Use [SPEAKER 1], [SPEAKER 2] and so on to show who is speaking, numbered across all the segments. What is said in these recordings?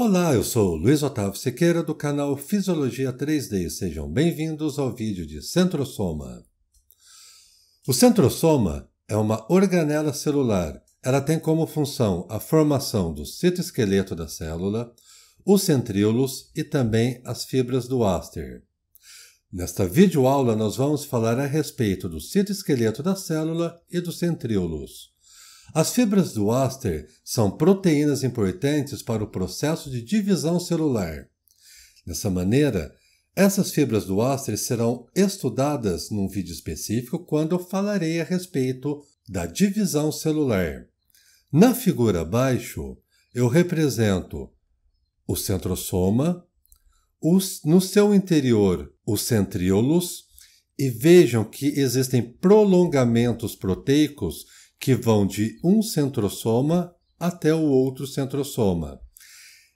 [SPEAKER 1] Olá, eu sou Luiz Otávio Siqueira do canal Fisiologia 3D. Sejam bem-vindos ao vídeo de centrosoma. O centrosoma é uma organela celular. Ela tem como função a formação do citoesqueleto da célula, os centríolos e também as fibras do áster. Nesta videoaula nós vamos falar a respeito do citoesqueleto da célula e dos centríolos. As fibras do áster são proteínas importantes para o processo de divisão celular. Dessa maneira, essas fibras do áster serão estudadas num vídeo específico quando eu falarei a respeito da divisão celular. Na figura abaixo, eu represento o centrosoma, no seu interior os centríolos, e vejam que existem prolongamentos proteicos que vão de um centrosoma até o outro centrosoma.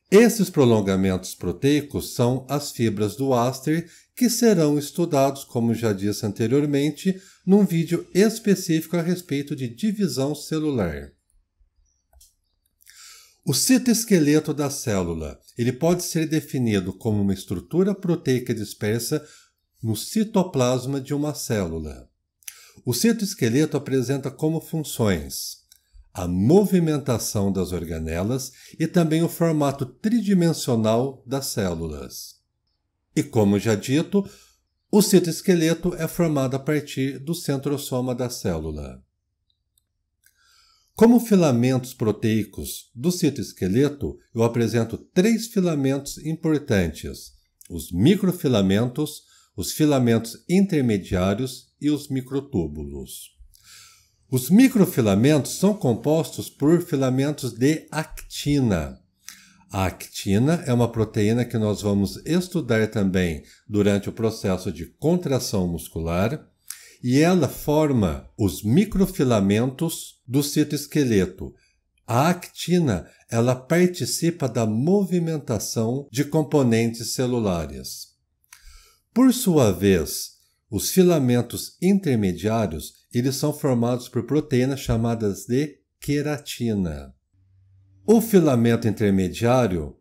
[SPEAKER 1] Esses prolongamentos proteicos são as fibras do áster, que serão estudados, como já disse anteriormente, num vídeo específico a respeito de divisão celular. O citoesqueleto da célula, ele pode ser definido como uma estrutura proteica dispersa no citoplasma de uma célula. O citoesqueleto apresenta como funções a movimentação das organelas e também o formato tridimensional das células. E como já dito, o citoesqueleto é formado a partir do centrosoma da célula. Como filamentos proteicos do citoesqueleto, eu apresento três filamentos importantes: os microfilamentos, os filamentos intermediários e os microtúbulos. Os microfilamentos são compostos por filamentos de actina. A actina é uma proteína que nós vamos estudar também durante o processo de contração muscular, e ela forma os microfilamentos do citoesqueleto. A actina, ela participa da movimentação de componentes celulares. Por sua vez, os filamentos intermediários, eles são formados por proteínas chamadas de queratina. O filamento intermediário,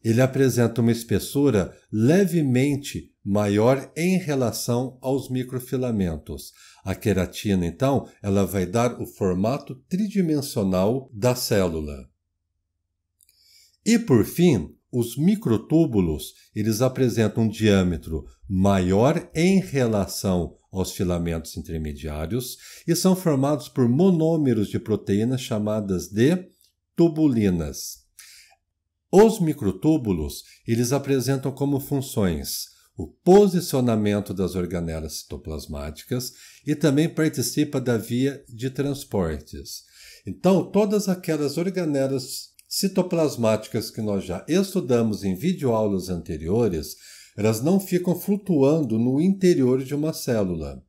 [SPEAKER 1] ele apresenta uma espessura levemente maior em relação aos microfilamentos. A queratina, então, ela vai dar o formato tridimensional da célula. E, por fim, os microtúbulos, eles apresentam um diâmetro maior em relação aos filamentos intermediários e são formados por monômeros de proteínas chamadas de tubulinas. Os microtúbulos, eles apresentam como funções o posicionamento das organelas citoplasmáticas e também participa da via de transportes. Então, todas aquelas organelas citoplasmáticas que nós já estudamos em videoaulas anteriores, elas não ficam flutuando no interior de uma célula.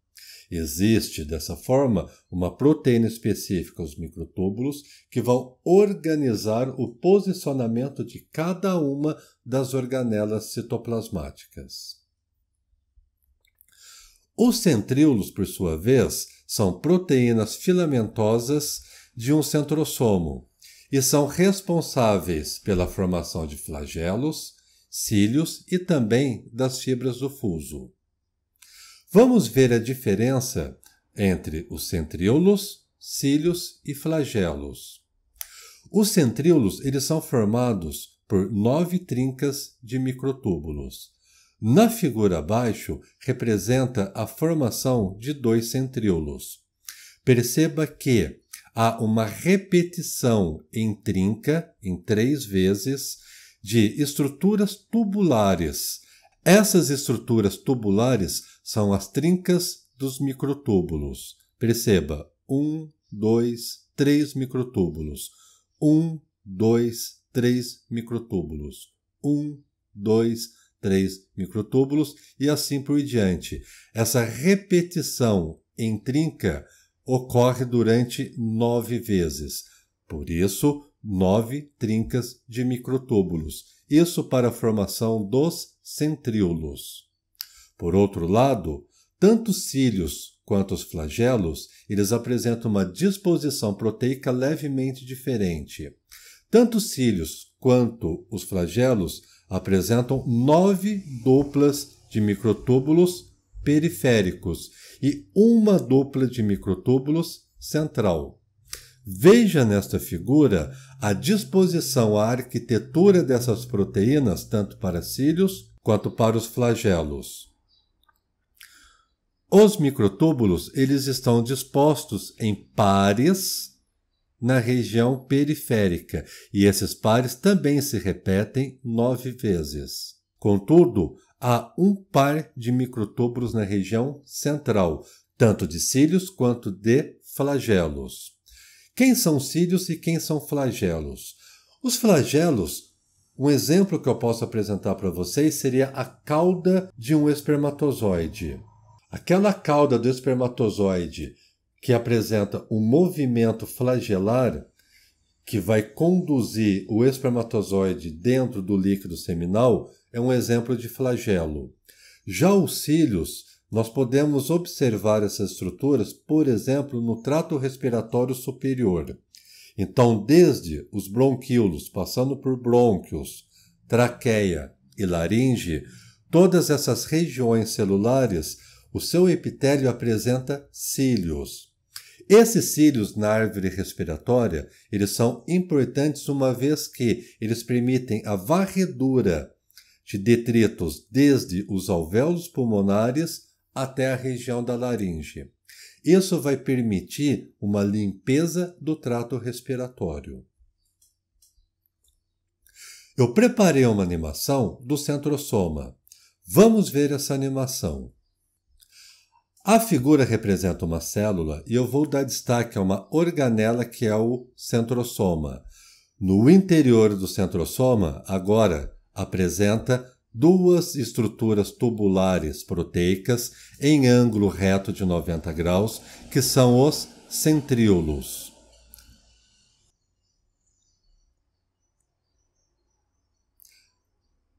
[SPEAKER 1] Existe, dessa forma, uma proteína específica, os microtúbulos, que vão organizar o posicionamento de cada uma das organelas citoplasmáticas. Os centríolos, por sua vez, são proteínas filamentosas de um centrosomo e são responsáveis pela formação de flagelos, cílios e também das fibras do fuso. Vamos ver a diferença entre os centríolos, cílios e flagelos. Os centríolos, eles são formados por 9 trincas de microtúbulos. Na figura abaixo, representa a formação de 2 centríolos. Perceba que há uma repetição em trinca, em 3 vezes, de estruturas tubulares. Essas estruturas tubulares são as trincas dos microtúbulos. Perceba, 1, 2, 3 microtúbulos. 1, 2, 3 microtúbulos. 1, 2, 3 microtúbulos e assim por diante. Essa repetição em trinca ocorre durante 9 vezes. Por isso, 9 trincas de microtúbulos. Isso para a formação dos centríolos. Por outro lado, tanto os cílios quanto os flagelos, eles apresentam uma disposição proteica levemente diferente. Tanto os cílios quanto os flagelos apresentam 9 duplas de microtúbulos periféricos e uma dupla de microtúbulos central. Veja nesta figura a disposição, a arquitetura dessas proteínas, tanto para cílios quanto para os flagelos. Os microtúbulos, eles estão dispostos em pares na região periférica, e esses pares também se repetem 9 vezes. Contudo, há um par de microtúbulos na região central, tanto de cílios quanto de flagelos. Quem são cílios e quem são flagelos? Os flagelos, um exemplo que eu posso apresentar para vocês seria a cauda de um espermatozoide. Aquela cauda do espermatozoide que apresenta um movimento flagelar que vai conduzir o espermatozoide dentro do líquido seminal é um exemplo de flagelo. Já os cílios, nós podemos observar essas estruturas, por exemplo, no trato respiratório superior. Então, desde os bronquíolos, passando por brônquios, traqueia e laringe, todas essas regiões celulares, o seu epitélio apresenta cílios. Esses cílios na árvore respiratória, eles são importantes uma vez que eles permitem a varredura de detritos desde os alvéolos pulmonares até a região da laringe. Isso vai permitir uma limpeza do trato respiratório. Eu preparei uma animação do centrosoma. Vamos ver essa animação. A figura representa uma célula e eu vou dar destaque a uma organela que é o centrosoma. No interior do centrosoma, agora, apresenta duas estruturas tubulares proteicas em ângulo reto de 90 graus, que são os centríolos.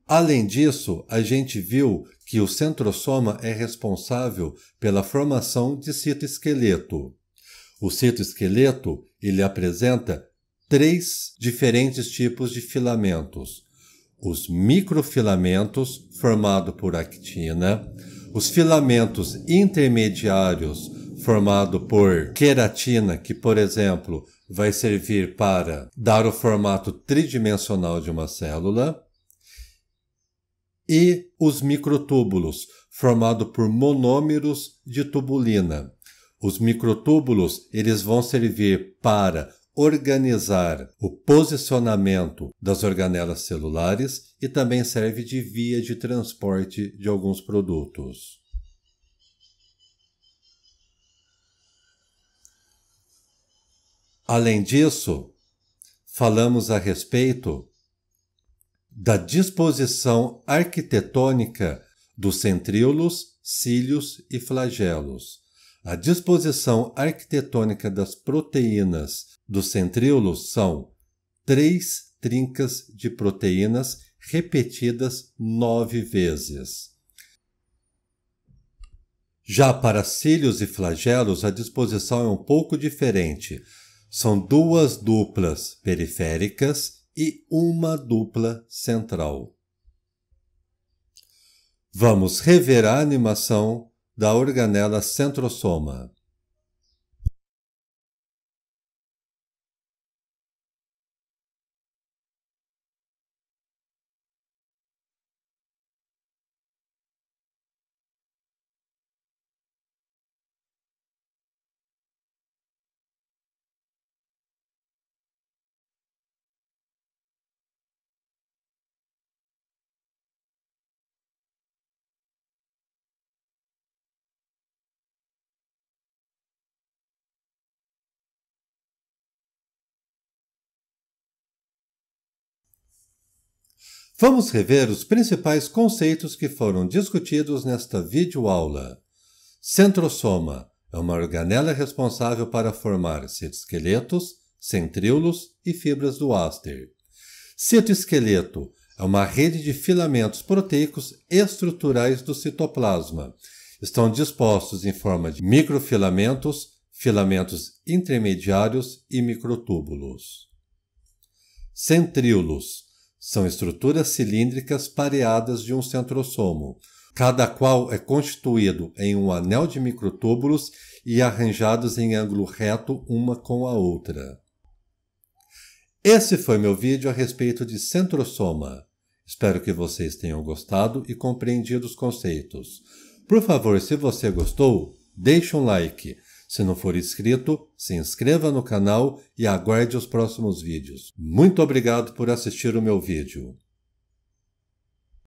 [SPEAKER 1] Além disso, a gente viu que o centrosoma é responsável pela formação de citoesqueleto. O citoesqueleto, ele apresenta 3 diferentes tipos de filamentos. Os microfilamentos, formados por actina, os filamentos intermediários, formados por queratina, que, por exemplo, vai servir para dar o formato tridimensional de uma célula, e os microtúbulos, formados por monômeros de tubulina. Os microtúbulos, eles vão servir para organizar o posicionamento das organelas celulares e também serve de via de transporte de alguns produtos. Além disso, falamos a respeito da disposição arquitetônica dos centríolos, cílios e flagelos. A disposição arquitetônica das proteínas dos centríolos são 3 trincas de proteínas repetidas 9 vezes. Já para cílios e flagelos, a disposição é um pouco diferente. São 2 duplas periféricas e uma dupla central. Vamos rever a animação da organela centrosoma. Vamos rever os principais conceitos que foram discutidos nesta videoaula. Centrosoma é uma organela responsável para formar citoesqueletos, centríolos e fibras do áster. Citoesqueleto é uma rede de filamentos proteicos estruturais do citoplasma. Estão dispostos em forma de microfilamentos, filamentos intermediários e microtúbulos. Centríolos São estruturas cilíndricas pareadas de um centrosomo, cada qual é constituído em um anel de microtúbulos e arranjados em ângulo reto uma com a outra. Esse foi meu vídeo a respeito de centrosoma. Espero que vocês tenham gostado e compreendido os conceitos. Por favor, se você gostou, deixe um like. Se não for inscrito, se inscreva no canal e aguarde os próximos vídeos. Muito obrigado por assistir o meu vídeo.